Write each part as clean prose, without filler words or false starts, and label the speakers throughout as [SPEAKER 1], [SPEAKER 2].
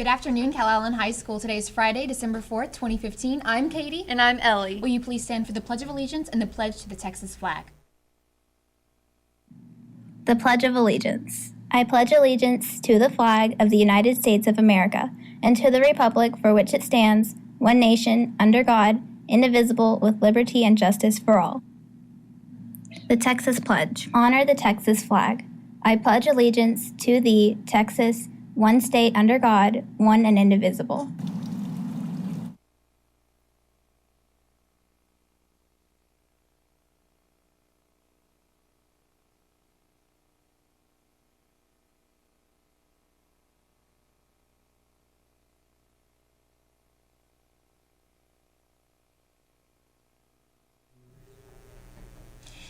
[SPEAKER 1] afternoon, Calallen High School. Today is Friday, December 4th, 2015. I'm Katie.
[SPEAKER 2] And I'm Ellie.
[SPEAKER 1] Will you please stand for the Pledge of Allegiance and the pledge to the Texas flag?
[SPEAKER 3] The Pledge of Allegiance. I pledge allegiance to the flag of the United States of America and to the republic for which it stands, one nation, under God, indivisible, with liberty and justice for all. The Texas Pledge. Honor the Texas flag. I pledge allegiance to thee, Texas, one state under God, one and indivisible.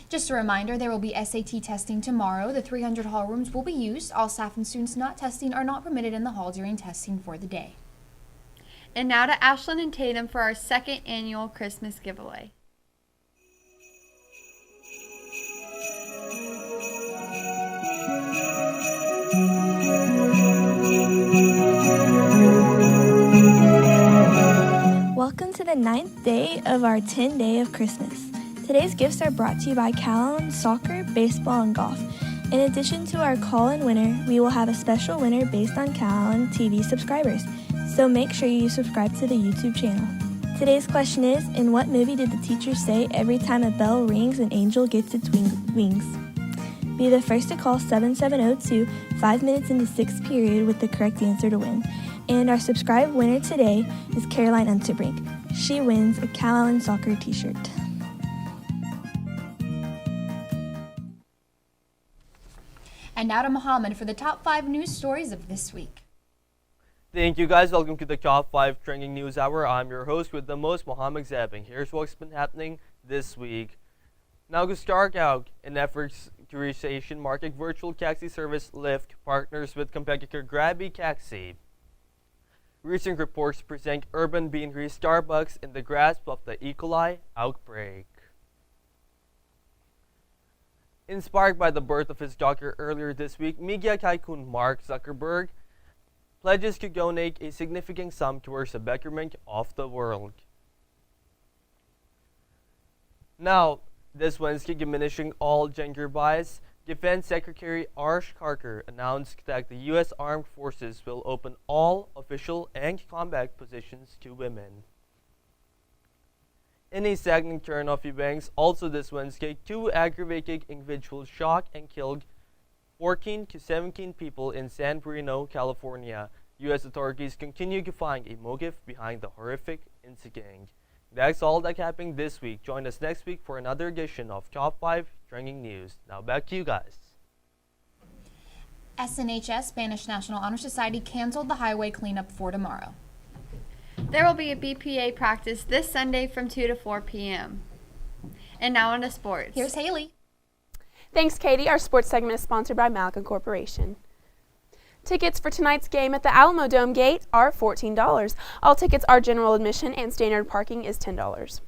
[SPEAKER 1] Just a reminder, there will be SAT testing tomorrow. The 300 hall rooms will be used. All staff and students not testing are not permitted in the hall during testing for the day.
[SPEAKER 2] And now to Ashland and Tatum for our second annual Christmas giveaway.
[SPEAKER 4] Welcome to the 9th day of our 10-day of Christmas. Today's gifts are brought to you by Calallen Soccer, Baseball, and Golf. In addition to our call-in winner, we will have a special winner based on Calallen TV subscribers, so make sure you subscribe to the YouTube channel. Today's question is, in what movie did the teacher say every time a bell rings an angel gets its wings? Be the first to call 7702 5 minutes into 6th period with the correct answer to win. And our subscribed winner today is Caroline Unterbrink. She wins a Calallen Soccer t-shirt.
[SPEAKER 1] And now to Mohammed for the top 5 news stories of this week.
[SPEAKER 5] Thank you guys. Welcome to the Top 5 Trending News Hour. I'm your host with the most, Mohammed Zabing. Here's what's been happening this week. Now to start out, in efforts to reach the Asian market, virtual taxi service Lyft partners with competitor Grabby Taxi. Recent reports present Urban Beanery Starbucks in the grasp of the E. coli outbreak. Inspired by the birth of his daughter earlier this week, media tycoon Mark Zuckerberg pledges to donate a significant sum towards the betterment of the world. Now, this Wednesday, diminishing all gender bias, Defense Secretary Ash Carter announced that the U.S. Armed Forces will open all official and combat positions to women. In a staggering turn of events, also this Wednesday, 2 aggravated individuals shot and killed 14 to 17 people in San Bruno, California. U.S. authorities continue to find a motive behind the horrific incident. That's all that happened this week. Join us next week for another edition of Top 5 Trending News. Now back to you guys.
[SPEAKER 1] SNHS, Spanish National Honor Society, canceled the highway cleanup for tomorrow.
[SPEAKER 2] There will be a BPA practice this Sunday from 2 to 4 p.m. And now on to sports.
[SPEAKER 1] Here's Haley.
[SPEAKER 6] Thanks, Katie. Our sports segment is sponsored by Malcolm Corporation. Tickets for tonight's game at the Alamo Dome Gate are $14. All tickets are general admission and standard parking is $10.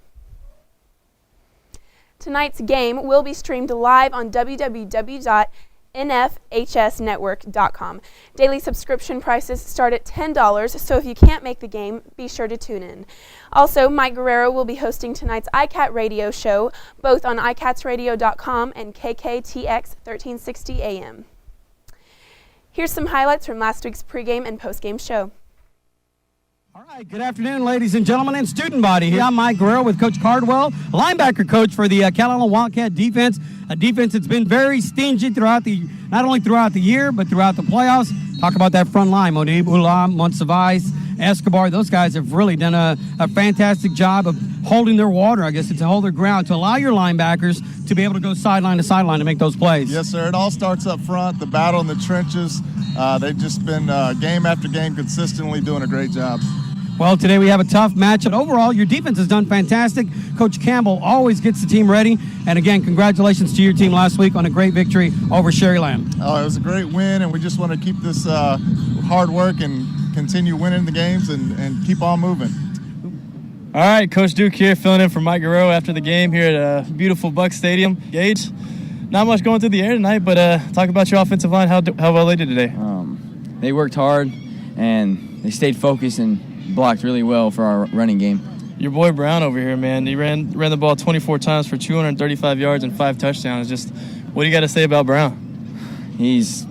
[SPEAKER 6] Tonight's game will be streamed live on www.nfhsnetwork.com. Daily subscription prices start at $10, so if you can't make the game, be sure to tune in. Also, Mike Guerrero will be hosting tonight's iCat radio show, both on iCatsRadio.com and KKTX 1360 AM. Here's some highlights from last week's pregame and postgame show.
[SPEAKER 7] All right, good afternoon, ladies and gentlemen, and student body. Here I'm Mike Guerrero with Coach Cardwell, linebacker coach for the Calallen Wildcat defense. A defense that's been very stingy not only throughout the year, but throughout the playoffs. Talk about that front line, Modib, Ulam, Monsivais, Escobar. Those guys have really done a fantastic job of holding their water, I guess, to hold their ground, to allow your linebackers to be able to go sideline to sideline to make those plays.
[SPEAKER 8] Yes, sir. It all starts up front, the battle in the trenches. They've just been game after game consistently doing a great job.
[SPEAKER 7] Well, today we have a tough match, but overall, your defense has done fantastic. Coach Campbell always gets the team ready. And again, congratulations to your team last week on a great victory over Sherryland.
[SPEAKER 8] Oh, it was a great win, and we just want to keep this hard work and continue winning the games and keep on moving.
[SPEAKER 9] All right, Coach Duke here, filling in for Mike Guerrero after the game here at beautiful Buck Stadium. Gage, not much going through the air tonight, but talk about your offensive line, how well they did today.
[SPEAKER 10] They worked hard, and they stayed focused and blocked really well for our running game.
[SPEAKER 9] Your boy Brown over here, man, he ran the ball 24 times for 235 yards and 5 touchdowns. Just what do you got to say about Brown?
[SPEAKER 10] He's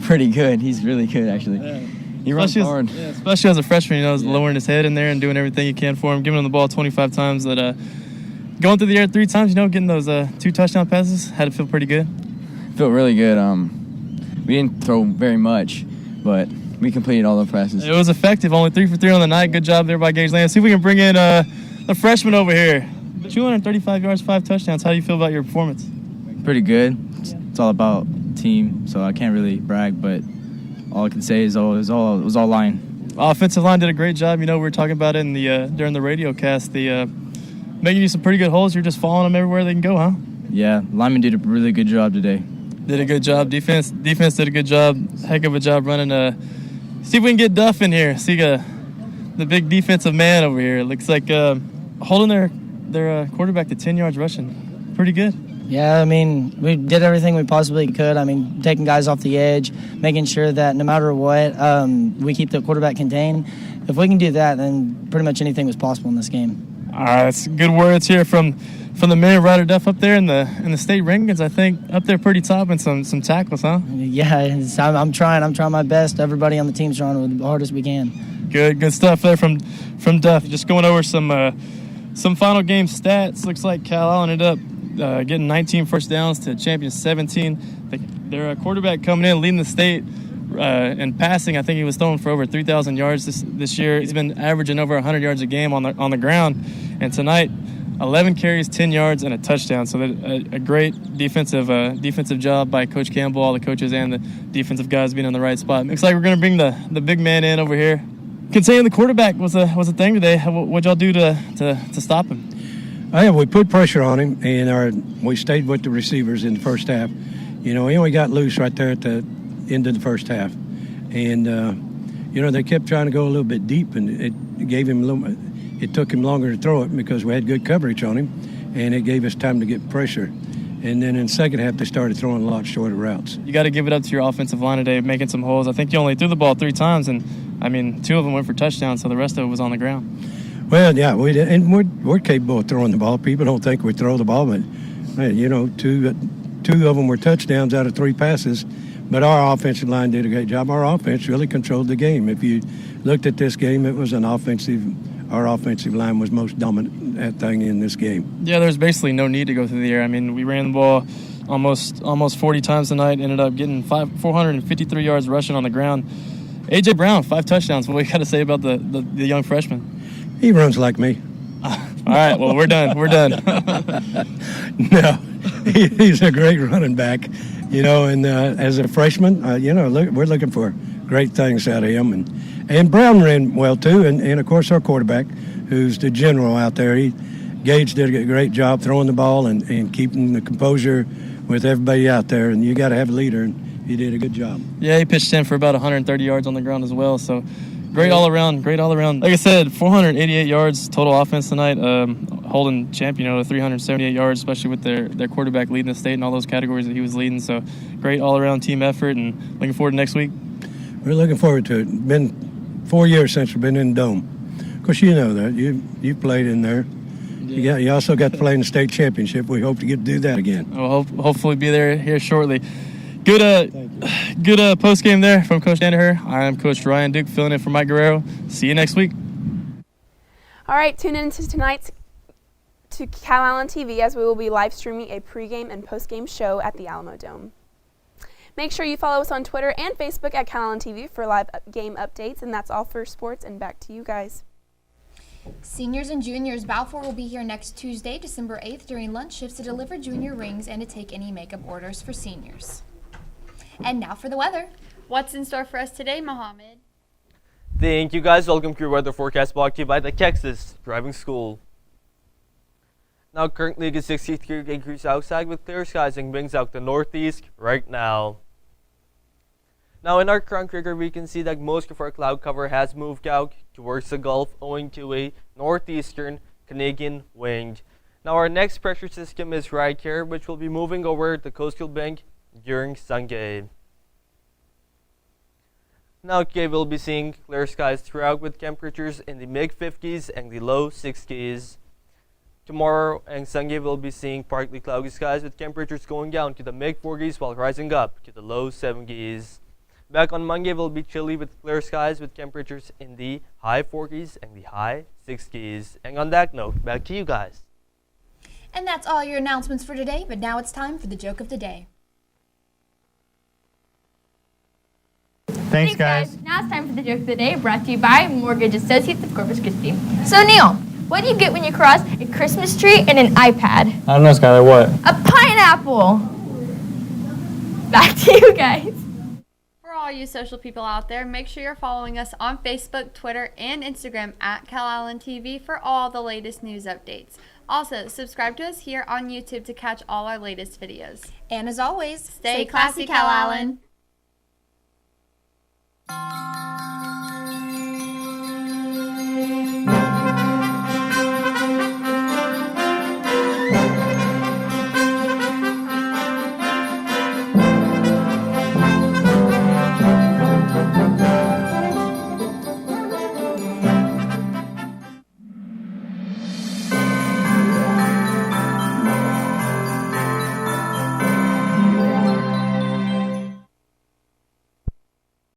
[SPEAKER 10] pretty good. He's really good, actually.
[SPEAKER 9] Yeah.
[SPEAKER 10] He runs hard.
[SPEAKER 9] Especially as a freshman, lowering his head in there and doing everything you can for him, giving him the ball 25 times. That going through the air 3 times, getting those 2 touchdown passes, had to feel pretty good.
[SPEAKER 10] Felt really good. We didn't throw very much, but we completed all the passes.
[SPEAKER 9] It was effective. Only 3 for 3 on the night. Good job there by Gage Land. See if we can bring in the freshman over here. 235 yards, 5 touchdowns. How do you feel about your performance?
[SPEAKER 11] Pretty good. It's all about team, so I can't really brag, but all I can say is it was all line.
[SPEAKER 9] Offensive line did a great job. We were talking about it in the during the radio cast. Making you some pretty good holes. You're just following them everywhere they can go, huh?
[SPEAKER 11] Yeah, linemen did a really good job today.
[SPEAKER 9] Did a good job. Defense did a good job. Heck of a job running. See if we can get Duff in here. See the big defensive man over here. It looks like holding their quarterback to 10 yards rushing. Pretty good.
[SPEAKER 12] Yeah, we did everything we possibly could. Taking guys off the edge, making sure that no matter what, we keep the quarterback contained. If we can do that, then pretty much anything was possible in this game.
[SPEAKER 9] All right, that's good words here from the man Ryder Duff up there in the state rankings. I think up there pretty top in some tackles, huh?
[SPEAKER 12] Yeah, I'm trying my best. Everybody on the team's trying the hardest we can.
[SPEAKER 9] Good stuff there from Duff. Just going over some final game stats. Looks like Calallen ended up getting 19 first downs to champions 17. Their quarterback coming in leading the state in passing. I think he was throwing for over 3,000 yards this year. He's been averaging over 100 yards a game on the ground. And tonight, 11 carries, 10 yards, and a touchdown. So a great defensive job by Coach Campbell, all the coaches, and the defensive guys being in the right spot. Looks like we're going to bring the big man in over here. Considering the quarterback was a thing today, what'd y'all do to stop him?
[SPEAKER 13] We put pressure on him, and we stayed with the receivers in the first half. He only got loose right there at the end of the first half. And, they kept trying to go a little bit deep, and it gave him it took him longer to throw it because we had good coverage on him, and it gave us time to get pressure. And then in the second half, they started throwing a lot shorter routes.
[SPEAKER 9] You got to give it up to your offensive line today, making some holes. I think you only threw the ball 3 times, and 2 of them went for touchdowns, so the rest of it was on the ground.
[SPEAKER 13] Well, yeah, we did, and we're capable of throwing the ball. People don't think we throw the ball, but two of them were touchdowns out of 3 passes. But our offensive line did a great job. Our offense really controlled the game. If you looked at this game, it was our offensive line was most dominant thing in this game.
[SPEAKER 9] Yeah, there's basically no need to go through the air. We ran the ball almost 40 times tonight. Ended up getting 453 yards rushing on the ground. A.J. Brown, 5 touchdowns. What do you got to say about the young freshman?
[SPEAKER 13] He runs like me.
[SPEAKER 9] All right, well, we're done.
[SPEAKER 13] No, he's a great running back, and as a freshman, we're looking for great things out of him. And Brown ran well, too, and of course, our quarterback, who's the general out there. Gage did a great job throwing the ball and keeping the composure with everybody out there, and you got to have a leader, and he did a good job.
[SPEAKER 9] Yeah, he pitched in for about 130 yards on the ground as well, so great all around. Like I said, 488 yards total offense tonight, holding champion to 378 yards, especially with their quarterback leading the state in all those categories that he was leading. So great all-around team effort, and looking forward to next week.
[SPEAKER 13] We're looking forward to it. It's been 4 years since we've been in the Dome. Of course, you know that. You played in there.
[SPEAKER 9] Yeah.
[SPEAKER 13] You also got to play in the state championship. We hope to get to do that again.
[SPEAKER 9] We'll hopefully be there here shortly. Good post game there from Coach Danaher. I'm Coach Ryan Duke filling in for Mike Guerrero. See you next week.
[SPEAKER 6] All right, tune in to tonight's to Calallen TV as we will be live streaming a pregame and postgame show at the Alamo Dome. Make sure you follow us on Twitter and Facebook at Calallen TV for live game updates, and that's all for sports, and back to you guys.
[SPEAKER 1] Seniors and juniors, Balfour will be here next Tuesday, December 8th during lunch shifts to deliver junior rings and to take any makeup orders for seniors. And now for the weather.
[SPEAKER 2] What's in store for us today, Mohammed?
[SPEAKER 5] Thank you, guys. Welcome to your weather forecast brought to you by the Texas Driving School. Now currently it is 63 degrees outside with clear skies and winds out the northeast right now. Now in our ground trigger, we can see that most of our cloud cover has moved out towards the Gulf owing to a northeastern Canadian wind. Now our next pressure system is right here, which will be moving over the coastal bank during Sunday. Now today we'll be seeing clear skies throughout with temperatures in the mid-50s and the low 60s. Tomorrow and Sunday we'll be seeing partly cloudy skies with temperatures going down to the mid-40s while rising up to the low 70s. Back on Monday we'll be chilly with clear skies with temperatures in the high 40s and the high 60s. And on that note, back to you guys.
[SPEAKER 1] And that's all your announcements for today, but now it's time for the joke of the day.
[SPEAKER 14] Thanks, guys.
[SPEAKER 15] Now it's time for the joke of the day, brought to you by Mortgage Associates of Corpus Christi. So, Neil, what do you get when you cross a Christmas tree and an iPad?
[SPEAKER 14] I don't know, Skylar, what?
[SPEAKER 15] A pineapple! Back to you guys.
[SPEAKER 2] For all you social people out there, make sure you're following us on Facebook, Twitter, and Instagram at Calallen TV for all the latest news updates. Also, subscribe to us here on YouTube to catch all our latest videos.
[SPEAKER 1] And as always,
[SPEAKER 2] Stay classy, Calallen.